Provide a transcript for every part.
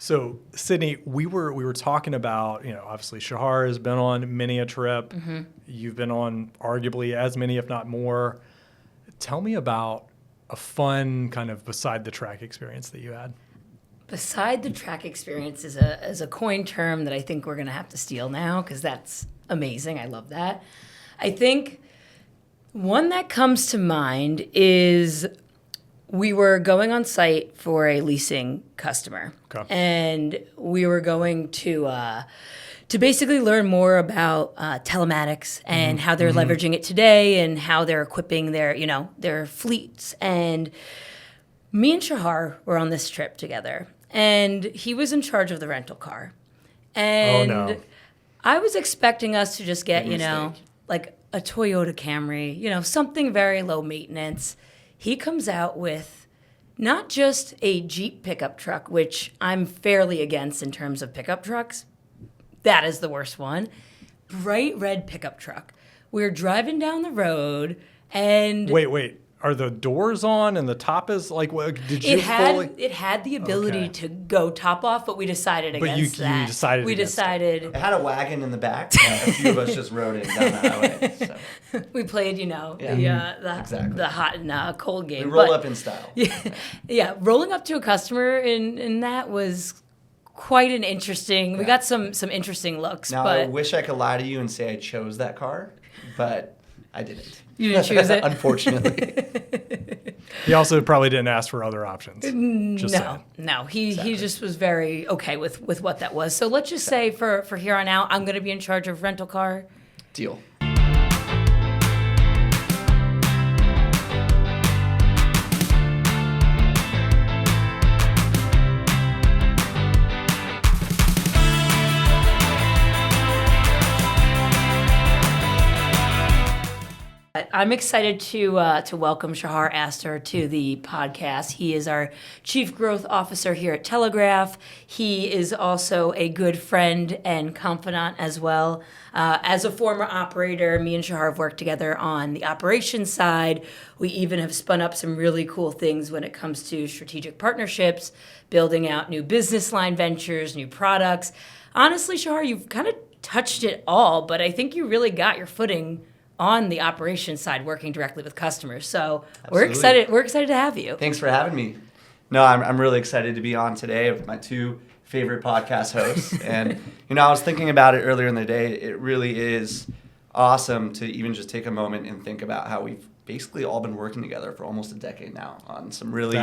So, Sydney, we were talking about, obviously Shachar has been on many a trip. Mm-hmm. You've been on arguably as many, if not more. Tell me about a fun kind of beside the track experience that you had. Beside the track experience is a coin term that I think we're going to have to steal now because that's amazing. I love that. I think one that comes to mind is we were going on site for a leasing customer, and we were going to basically learn more about telematics and how they're leveraging it today and how they're equipping their fleets. And me and Shachar were on this trip together, and he was in charge of the rental car. And I was expecting us to just get, like a Toyota Camry, something very low maintenance. He comes out with not just a Jeep pickup truck, which I'm fairly against in terms of pickup trucks. That is the worst one. Bright red pickup truck. We're driving down the road and... Wait. Are the doors on and the top is like, what, did you It had the ability to go top off, but we decided against that. But you decided We against decided... It had a wagon in the back. A few of us just rode it down the highway. So. We played, the hot and cold game. We rolled up in style. Yeah, rolling up to a customer in that was quite an interesting... We got some interesting looks. Now, but I wish I could lie to you and say I chose that car, but I didn't. You didn't choose it? Unfortunately. He also probably didn't ask for other options. No. He just was very okay with what that was. So let's just say for here on out, I'm going to be in charge of rental car. Deal. I'm excited to welcome Shachar Astor to the podcast. He is our Chief Growth Officer here at Telegraph. He is also a good friend and confidant as well. As a former operator, me and Shachar have worked together on the operations side. We even have spun up some really cool things when it comes to strategic partnerships, building out new business line ventures, new products. Honestly, Shachar, you've kind of touched it all, but I think you really got your footing on the operations side, working directly with customers. So Absolutely. We're excited to have you. Thanks for having me. No, I'm really excited to be on today with my two favorite podcast hosts. And, I was thinking about it earlier in the day. It really is awesome to even just take a moment and think about how we've basically all been working together for almost a decade now on some really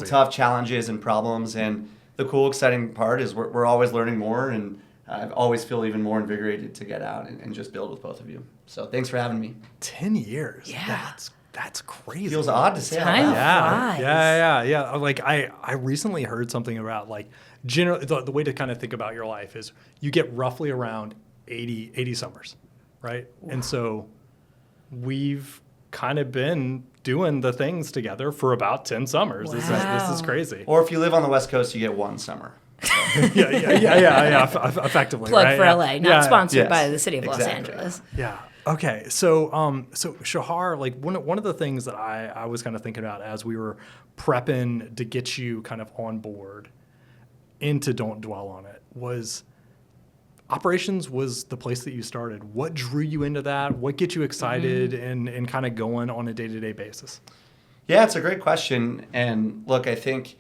tough challenges and problems. And the cool, exciting part is we're always learning more, and I always feel even more invigorated to get out and just build with both of you. So thanks for having me. 10 years. Yeah. That's crazy. Feels odd to say Time out loud. flies. Yeah. Like I recently heard something about like the way to kind of think about your life is you get roughly around 80 summers, right? Wow. And so we've kind of been doing the things together for about 10 summers. Wow. This is crazy. Or if you live on the West Coast, you get one summer. Yeah. Effectively, Plug right? for LA, not sponsored Yes. by the city of Los Exactly. Angeles. Yeah. Okay. So Shachar, like one of the things that I was kind of thinking about as we were prepping to get you kind of on board into Don't Dwell on It was operations was the place that you started. What drew you into that? What gets you excited and kind of going on a day-to-day basis? Yeah, it's a great question. And look, I think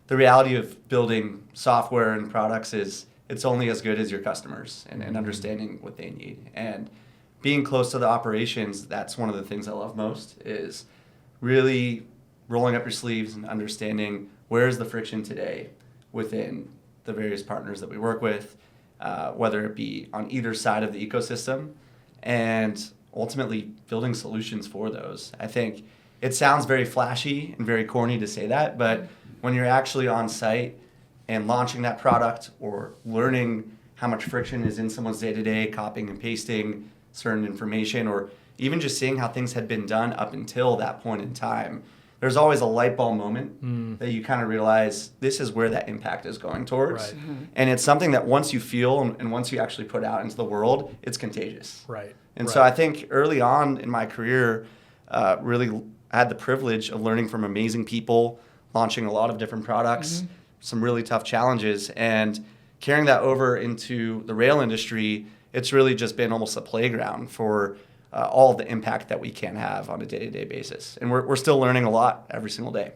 the reality of building software and products is it's only as good as your customers and understanding what they need. And being close to the operations, that's one of the things I love most, is really rolling up your sleeves and understanding where is the friction today within the various partners that we work with, whether it be on either side of the ecosystem, and ultimately building solutions for those. I think it sounds very flashy and very corny to say that, but when you're actually on site and launching that product or learning how much friction is in someone's day-to-day, copying and pasting certain information, or even just seeing how things had been done up until that point in time, there's always a light bulb moment that you kind of realize this is where that impact is going towards. Right. And it's something that once you feel and once you actually put out into the world, it's contagious. Right. And so I think early on in my career, really I had the privilege of learning from amazing people, launching a lot of different products, some really tough challenges. And carrying that over into the rail industry, it's really just been almost a playground for all of the impact that we can have on a day-to-day basis. And we're still learning a lot every single day.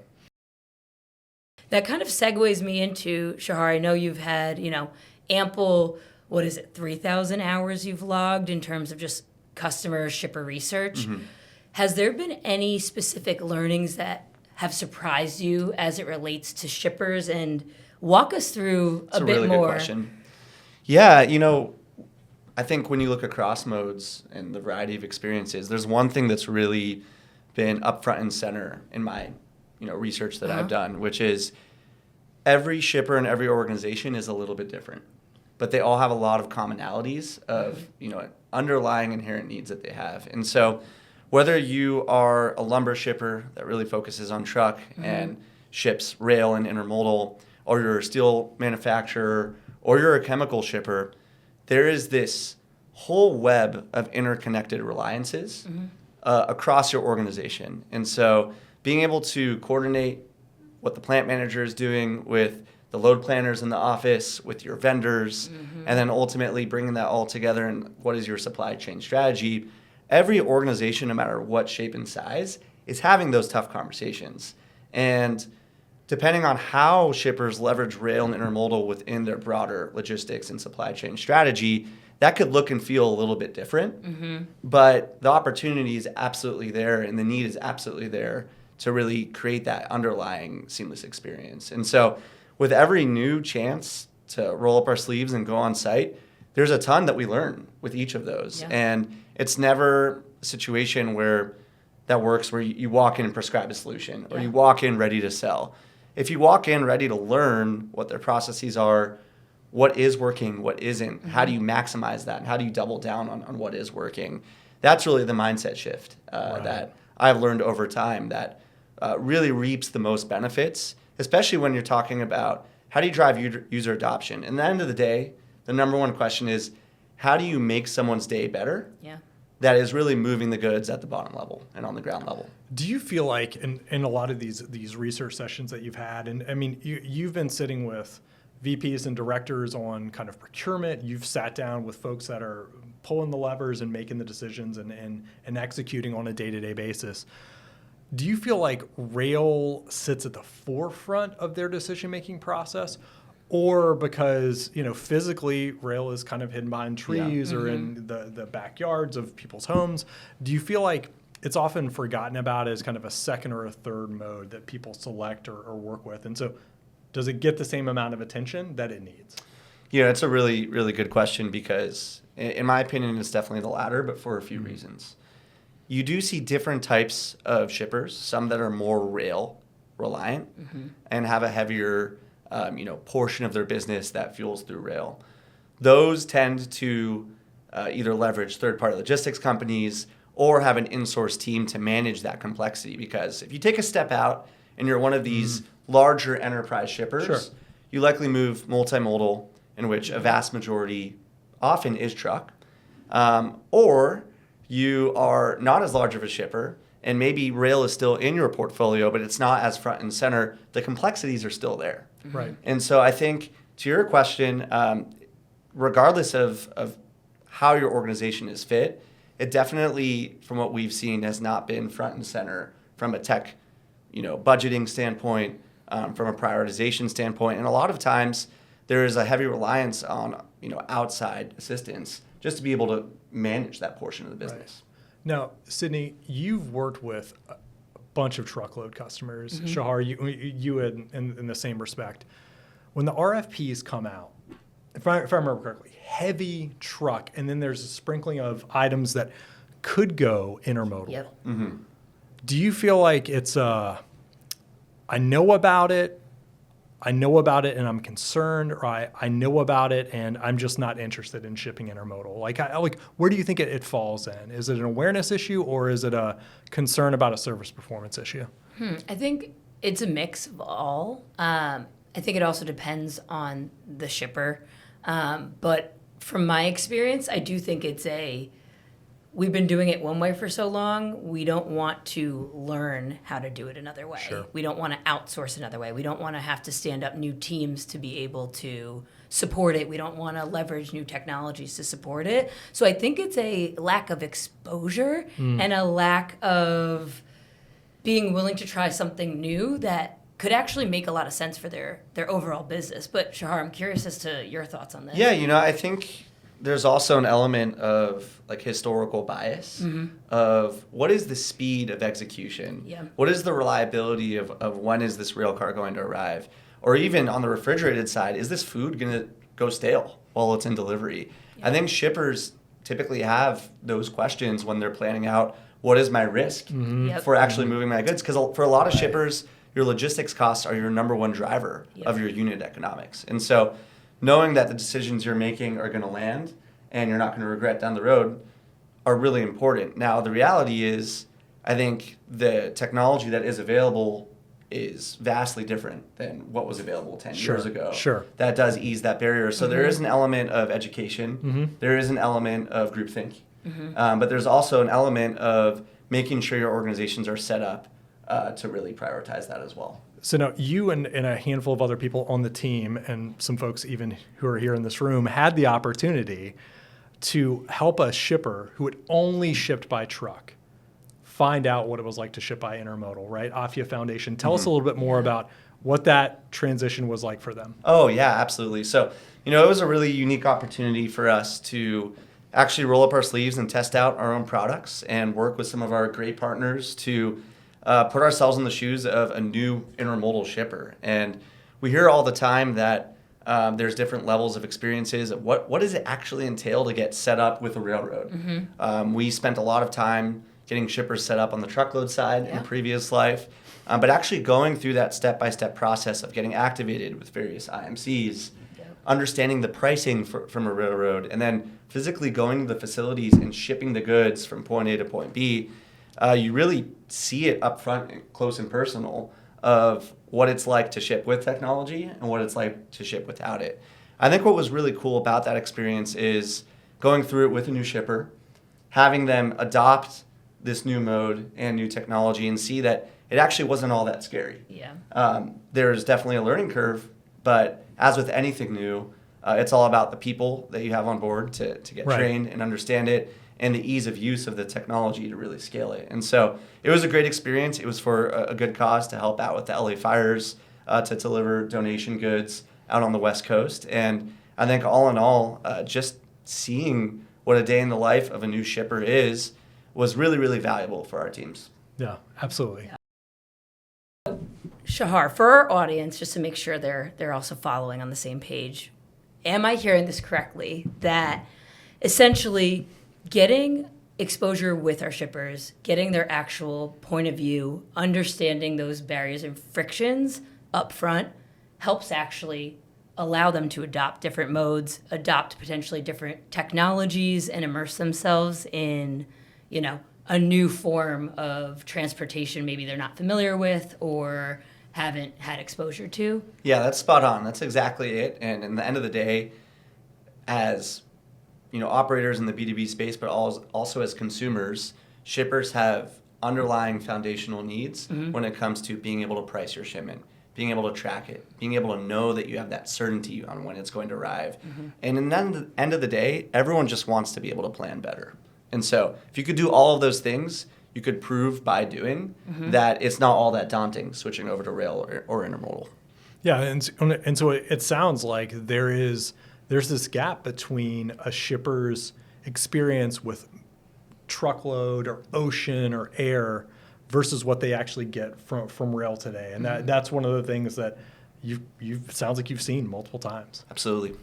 That kind of segues me into, Shachar, I know you've had, ample, 3,000 hours you've logged in terms of just customer shipper research. Mm-hmm. Has there been any specific learnings that have surprised you as it relates to shippers? And walk us through It's a a bit really more. good question. Yeah, I think when you look across modes and the variety of experiences, there's one thing that's really been up front and center in my research that I've done, which is every shipper and every organization is a little bit different, but they all have a lot of commonalities of underlying inherent needs that they have. And so whether you are a lumber shipper that really focuses on truck and ships rail and intermodal, or you're a steel manufacturer, or you're a chemical shipper, there is this whole web of interconnected reliances across your organization. And so being able to coordinate what the plant manager is doing with the load planners in the office, with your vendors, and then ultimately bringing that all together and what is your supply chain strategy. Every organization, no matter what shape and size, is having those tough conversations. And depending on how shippers leverage rail and intermodal within their broader logistics and supply chain strategy, that could look and feel a little bit different. But the opportunity is absolutely there and the need is absolutely there to really create that underlying seamless experience. And so with every new chance to roll up our sleeves and go on site, there's a ton that we learn with each of those. Yeah. And it's never a situation where that works where you walk in and prescribe a solution or you walk in ready to sell. If you walk in ready to learn what their processes are, what is working, what isn't, how do you maximize that, and how do you double down on what is working, that's really the mindset shift that I've learned over time that really reaps the most benefits, especially when you're talking about how do you drive user adoption. And at the end of the day, the number one question is, how do you make someone's day better? Yeah. That is really moving the goods at the bottom level and on the ground level. Do you feel like in a lot of these research sessions that you've had, and I mean, you've been sitting with VPs and directors on kind of procurement, you've sat down with folks that are pulling the levers and making the decisions and executing on a day-to-day basis. Do you feel like rail sits at the forefront of their decision-making process? Or because, physically rail is kind of hidden behind trees or in the backyards of people's homes, do you feel like it's often forgotten about as kind of a second or a third mode that people select or work with? And so does it get the same amount of attention that it needs? Yeah, it's a really, really good question because, in my opinion, it's definitely the latter, but for a few reasons. You do see different types of shippers, some that are more rail reliant and have a heavier portion of their business that fuels through rail. Those tend to either leverage third-party logistics companies or have an in-source team to manage that complexity. Because if you take a step out and you're one of these larger enterprise shippers, you likely move multimodal, in which a vast majority often is truck, or you are not as large of a shipper, and maybe rail is still in your portfolio, but it's not as front and center. The complexities are still there. Right. And so I think to your question, regardless of how your organization is fit, it definitely, from what we've seen, has not been front and center from a tech, budgeting standpoint, from a prioritization standpoint. And a lot of times there is a heavy reliance on, outside assistance just to be able to manage that portion of the business. Right. Now, Sydney, you've worked with a bunch of truckload customers. Shachar, you in the same respect. When the RFPs come out, if I remember correctly, heavy truck, and then there's a sprinkling of items that could go intermodal. Yep. Do you feel like it's I know about it and I'm concerned, or I know about it and I'm just not interested in shipping intermodal? Like where do you think it falls in? Is it an awareness issue or is it a concern about a service performance issue? I think it's a mix of all. I think it also depends on the shipper. But from my experience, I do think it's a we've been doing it one way for so long, we don't want to learn how to do it another way. Sure. We don't want to outsource another way. We don't want to have to stand up new teams to be able to support it. We don't want to leverage new technologies to support it. So I think it's a lack of exposure and a lack of being willing to try something new that could actually make a lot of sense for their overall business. But Shachar, I'm curious as to your thoughts on this. Yeah, I think there's also an element of like historical bias of what is the speed of execution? Yeah. What is the reliability of when is this rail car going to arrive? Or even on the refrigerated side, is this food going to go stale while it's in delivery? Yeah. I think shippers typically have those questions when they're planning out what is my risk Yep. for actually moving my goods? Because for a lot of shippers, your logistics costs are your number one driver of your unit economics. And so knowing that the decisions you're making are going to land and you're not going to regret down the road are really important. Now, the reality is, I think the technology that is available is vastly different than what was available 10 years ago. Sure. That does ease that barrier. So there is an element of education. There is an element of groupthink. But there's also an element of making sure your organizations are set up to really prioritize that as well. So now you and a handful of other people on the team and some folks even who are here in this room had the opportunity to help a shipper who had only shipped by truck find out what it was like to ship by intermodal, right? AFIA Foundation. Tell us a little bit more about what that transition was like for them. Oh, yeah, absolutely. So, it was a really unique opportunity for us to actually roll up our sleeves and test out our own products and work with some of our great partners to put ourselves in the shoes of a new intermodal shipper. And we hear all the time that there's different levels of experiences. What does it actually entail to get set up with a railroad? We spent a lot of time getting shippers set up on the truckload side in a previous life, but actually going through that step-by-step process of getting activated with various IMCs, understanding the pricing from a railroad, and then physically going to the facilities and shipping the goods from point A to point B, you really see it up front, close and personal, of what it's like to ship with technology and what it's like to ship without it. I think what was really cool about that experience is going through it with a new shipper, having them adopt this new mode and new technology and see that it actually wasn't all that scary. Yeah. There's definitely a learning curve, but as with anything new, it's all about the people that you have on board to get trained and understand it, and the ease of use of the technology to really scale it. And so it was a great experience. It was for a good cause to help out with the LA fires, to deliver donation goods out on the West Coast. And I think all in all, just seeing what a day in the life of a new shipper is was really, really valuable for our teams. Yeah, absolutely. Shachar, for our audience, just to make sure they're also following on the same page, am I hearing this correctly, that essentially getting exposure with our shippers, getting their actual point of view, understanding those barriers and frictions up front helps actually allow them to adopt different modes, adopt potentially different technologies, and immerse themselves in, a new form of transportation maybe they're not familiar with or haven't had exposure to? Yeah, that's spot on. That's exactly it. And in the end of the day, as operators in the B2B space, but also as consumers, shippers have underlying foundational needs when it comes to being able to price your shipment, being able to track it, being able to know that you have that certainty on when it's going to arrive. And in the end of the day, everyone just wants to be able to plan better. And so if you could do all of those things, you could prove by doing that it's not all that daunting switching over to rail or intermodal. Yeah, and so it sounds like there's this gap between a shipper's experience with truckload or ocean or air versus what they actually get from rail today. And that's one of the things that sounds like you've seen multiple times. Absolutely.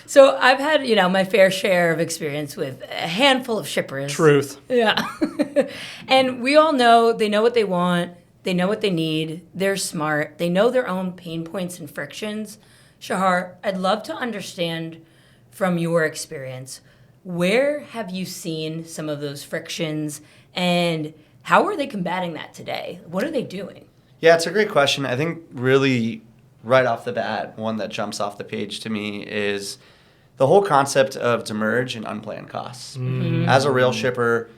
So I've had, my fair share of experience with a handful of shippers. Truth. Yeah. And we all know, they know what they want. They know what they need. They're smart. They know their own pain points and frictions. Shachar, I'd love to understand from your experience, where have you seen some of those frictions and how are they combating that today? What are they doing? Yeah, it's a great question. I think really right off the bat, one that jumps off the page to me is the whole concept of demurrage and unplanned costs. As a rail shipper,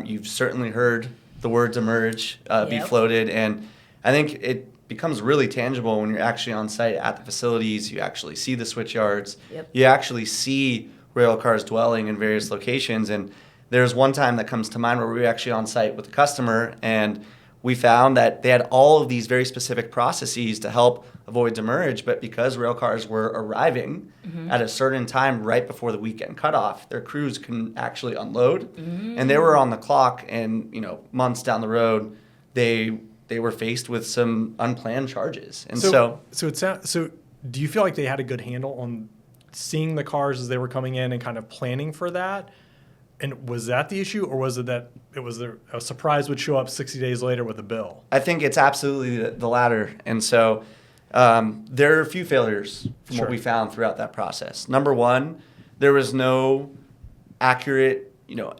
you've certainly heard the word demurrage be Yep. floated, and I think it becomes really tangible when you're actually on site at the facilities. You actually see the switch yards. Yep. You actually see rail cars dwelling in various locations. And there's one time that comes to mind where we were actually on site with a customer, and we found that they had all of these very specific processes to help avoid demurrage, but because rail cars were arriving at a certain time right before the weekend cutoff, their crews couldn't actually unload, and they were on the clock. And months down the road, they were faced with some unplanned charges. And so do you feel like they had a good handle on seeing the cars as they were coming in and kind of planning for that? And was that the issue, or was it that it was a surprise would show up 60 days later with a bill? I think it's absolutely the latter. And so there are a few failures from what we found throughout that process. Number one, there was no accurate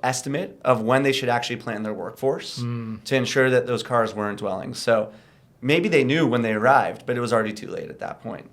estimate of when they should actually plan their workforce to ensure that those cars weren't dwelling. So maybe they knew when they arrived, but it was already too late at that point.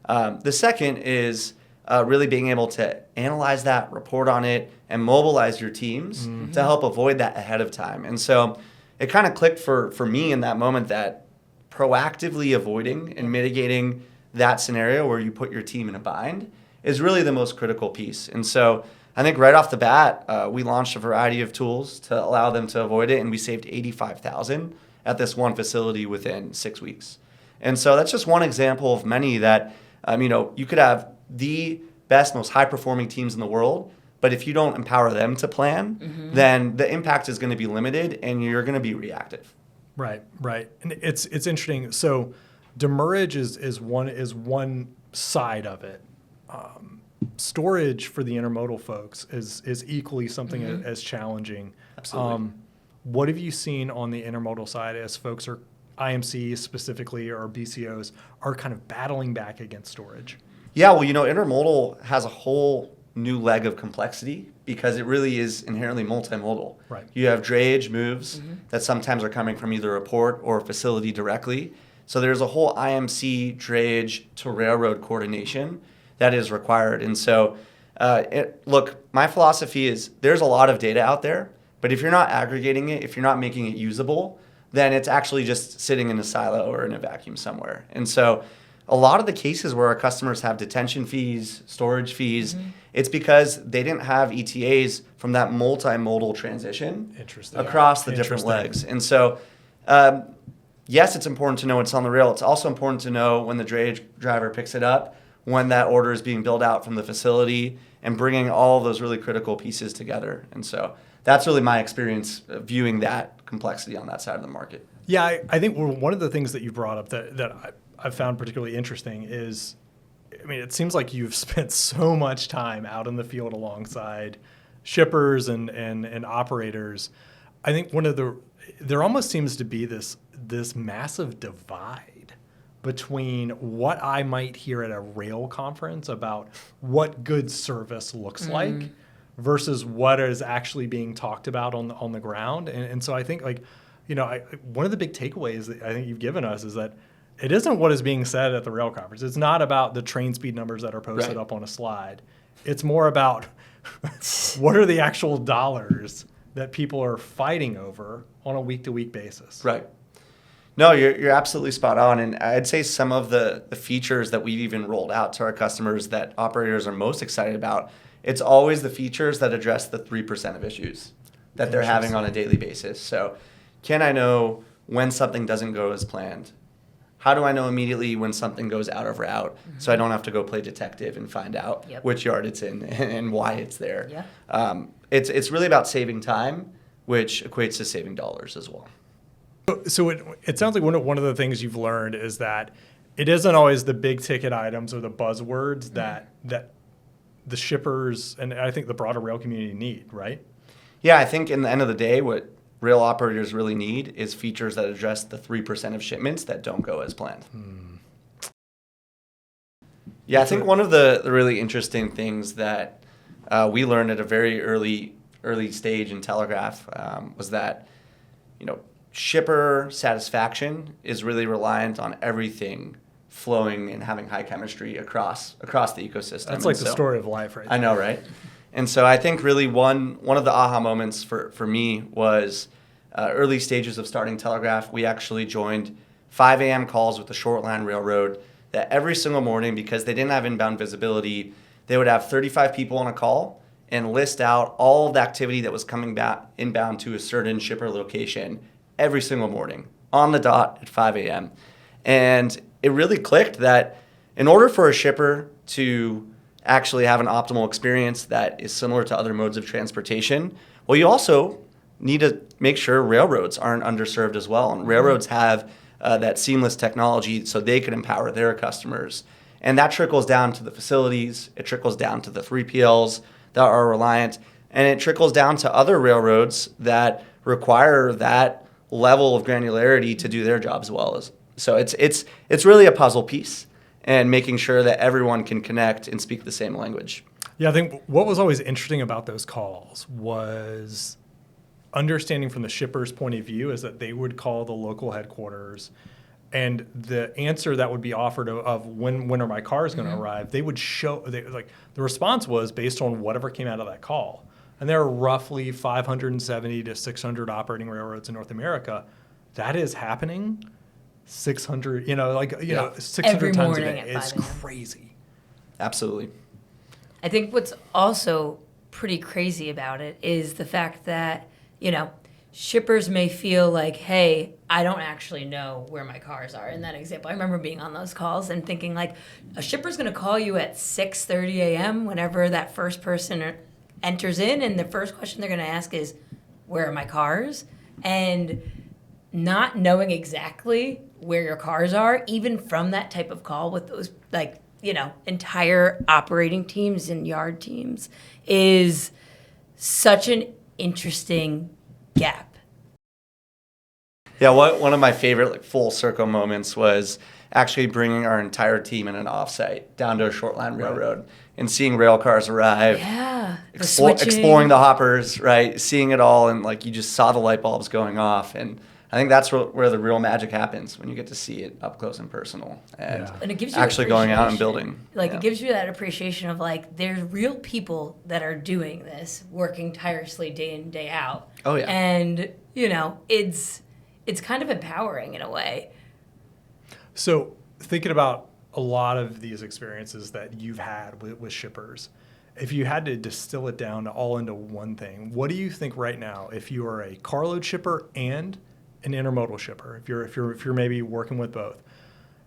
The second is really being able to analyze that, report on it, and mobilize your teams to help avoid that ahead of time. And so it kind of clicked for me in that moment that proactively avoiding and mitigating that scenario where you put your team in a bind is really the most critical piece. And so I think right off the bat, we launched a variety of tools to allow them to avoid it, and we saved $85,000 at this one facility within 6 weeks. And so that's just one example of many that, you could have the best, most high-performing teams in the world, but if you don't empower them to plan, then the impact is going to be limited, and you're going to be reactive. Right. And it's interesting. So demurrage is one side of it. Storage for the intermodal folks is equally something as challenging. Absolutely. What have you seen on the intermodal side as folks are IMCs specifically or BCOs are kind of battling back against storage? Yeah, well, intermodal has a whole new leg of complexity because it really is inherently multimodal. Right. You have drayage moves that sometimes are coming from either a port or a facility directly. So there's a whole IMC drayage to railroad coordination that is required. And so, look, my philosophy is there's a lot of data out there, but if you're not aggregating it, if you're not making it usable, then it's actually just sitting in a silo or in a vacuum somewhere. And so a lot of the cases where our customers have detention fees, storage fees, it's because they didn't have ETAs from that multimodal transition across the different legs. And so, yes, it's important to know what's on the rail. It's also important to know when the drayage driver picks it up, when that order is being billed out from the facility, and bringing all of those really critical pieces together. And so that's really my experience viewing that complexity on that side of the market. Yeah, I think one of the things that you brought up that I've found particularly interesting is, it seems like you've spent so much time out in the field alongside shippers and operators. I think there almost seems to be this massive divide between what I might hear at a rail conference about what good service looks like versus what is actually being talked about on the ground. And so I think one of the big takeaways that I think you've given us is that it isn't what is being said at the rail conference. It's not about the train speed numbers that are posted up on a slide. It's more about what are the actual dollars that people are fighting over on a week-to-week basis. Right. No, you're absolutely spot on. And I'd say some of the features that we've even rolled out to our customers that operators are most excited about, it's always the features that address the 3% of issues that they're having on a daily basis. So can I know when something doesn't go as planned? How do I know immediately when something goes out of route so I don't have to go play detective and find out which yard it's in and why it's there? Yeah. It's really about saving time, which equates to saving dollars as well. So it sounds like one of the things you've learned is that it isn't always the big ticket items or the buzzwords that the shippers and I think the broader rail community need, right? Yeah, I think in the end of the day, what rail operators really need is features that address the 3% of shipments that don't go as planned. Yeah, I think one of the really interesting things that we learned at a very early stage in Telegraph was that, shipper satisfaction is really reliant on everything flowing and having high chemistry across the ecosystem. That's like And the so, story of life, right? I know, right? And so I think really one of the aha moments for me was early stages of starting Telegraph. We actually joined 5 a.m. calls with the Short Line Railroad that every single morning, because they didn't have inbound visibility, they would have 35 people on a call and list out all of the activity that was coming back inbound to a certain shipper location every single morning on the dot at 5 a.m. And it really clicked that in order for a shipper to actually have an optimal experience that is similar to other modes of transportation, well, you also need to make sure railroads aren't underserved as well. And railroads have that seamless technology so they can empower their customers. And that trickles down to the facilities, it trickles down to the 3PLs that are reliant, and it trickles down to other railroads that require that level of granularity to do their job as well. So it's really a puzzle piece, and making sure that everyone can connect and speak the same language. Yeah, I think what was always interesting about those calls was understanding from the shipper's point of view is that they would call the local headquarters, and the answer that would be offered of when are my cars going to arrive, they would the response was based on whatever came out of that call. And there are roughly 570 to 600 operating railroads in North America. That is happening 600, 600 Every times a morning day. at It's 5 a.m. crazy. Absolutely. I think what's also pretty crazy about it is the fact that, shippers may feel like, hey, I don't actually know where my cars are. In that example, I remember being on those calls and thinking like, a shipper's going to call you at 6:30 a.m. whenever that first person enters in, and the first question they're going to ask is, where are my cars? And not knowing exactly where your cars are, even from that type of call with those entire operating teams and yard teams, is such an interesting gap. Yeah, one of my favorite full circle moments was actually bringing our entire team in an offsite down to a short line railroad and seeing rail cars arrive. Yeah, exploring the hoppers, right? Seeing it all, and you just saw the light bulbs going off. And I think that's where the real magic happens, when you get to see it up close and personal, and it gives you actually going out and appreciation. building. It gives you that appreciation of there's real people that are doing this, working tirelessly day in, day out. Oh yeah. And it's kind of empowering in a way. So thinking about a lot of these experiences that you've had with shippers, if you had to distill it down all into one thing, what do you think right now, if you are a carload shipper and an intermodal shipper, if you're maybe working with both,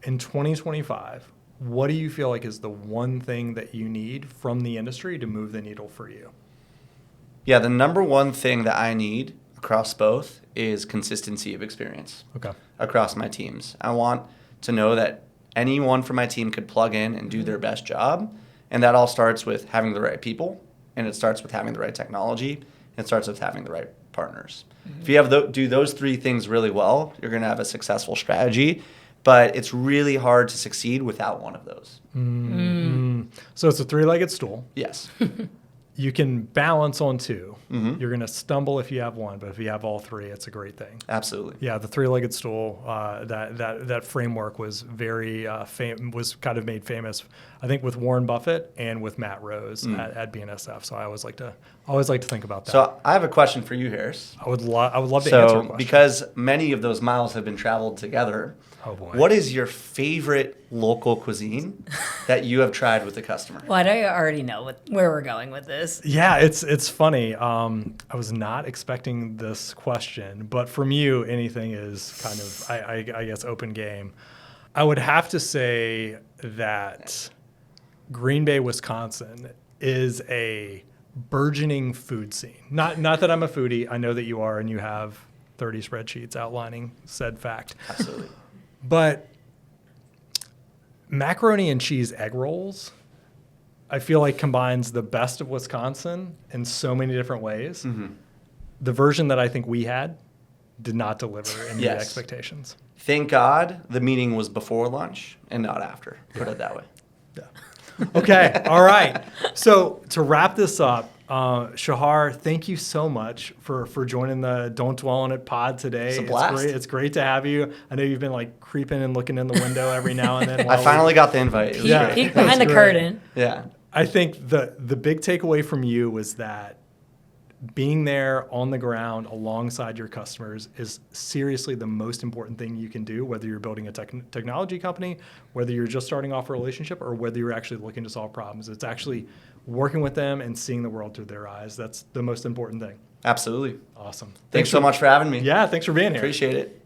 in 2025, what do you feel like is the one thing that you need from the industry to move the needle for you? Yeah, the number one thing that I need across both is consistency of experience. Okay. Across my teams. I want to know that anyone from my team could plug in and do their best job. And that all starts with having the right people, and it starts with having the right technology, and it starts with having the right partners. Mm-hmm. If you do those three things really well, you're going to have a successful strategy. But it's really hard to succeed without one of those. Mm-hmm. So it's a three-legged stool. Yes. You can balance on two. Mm-hmm. You're going to stumble if you have one, but if you have all three, it's a great thing. Absolutely. Yeah, the three-legged stool, that framework was very was kind of made famous, I think, with Warren Buffett and with Matt Rose at BNSF. So I always like to think about that. So I have a question for you, Harris. I would love to answer a question. Because many of those miles have been traveled together, oh boy, what is your favorite local cuisine that you have tried with the customer? Well, I already know where we're going with this. Yeah, it's funny. I was not expecting this question, but from you, anything is kind of, I guess, open game. I would have to say that Green Bay, Wisconsin is a burgeoning food scene. Not that I'm a foodie. I know that you are, and you have 30 spreadsheets outlining said fact. Absolutely. But macaroni and cheese egg rolls, I feel like combines the best of Wisconsin in so many different ways. Mm-hmm. The version that I think we had did not deliver and meet expectations. Thank God the meeting was before lunch and not after. Put it that way. Yeah. Okay. All right. So to wrap this up, Shachar, thank you so much for joining the Don't Dwell on It pod today. It's a blast. It's great to have you. I know you've been like creeping and looking in the window every now and then. I finally got the invite. It was Yeah. great. Peek behind the That's great. curtain. Yeah. I think the big takeaway from you was that being there on the ground alongside your customers is seriously the most important thing you can do, whether you're building a technology company, whether you're just starting off a relationship, or whether you're actually looking to solve problems. It's actually working with them and seeing the world through their eyes. That's the most important thing. Absolutely. Awesome. Thanks so much for having me. Yeah, thanks for being here. Appreciate it.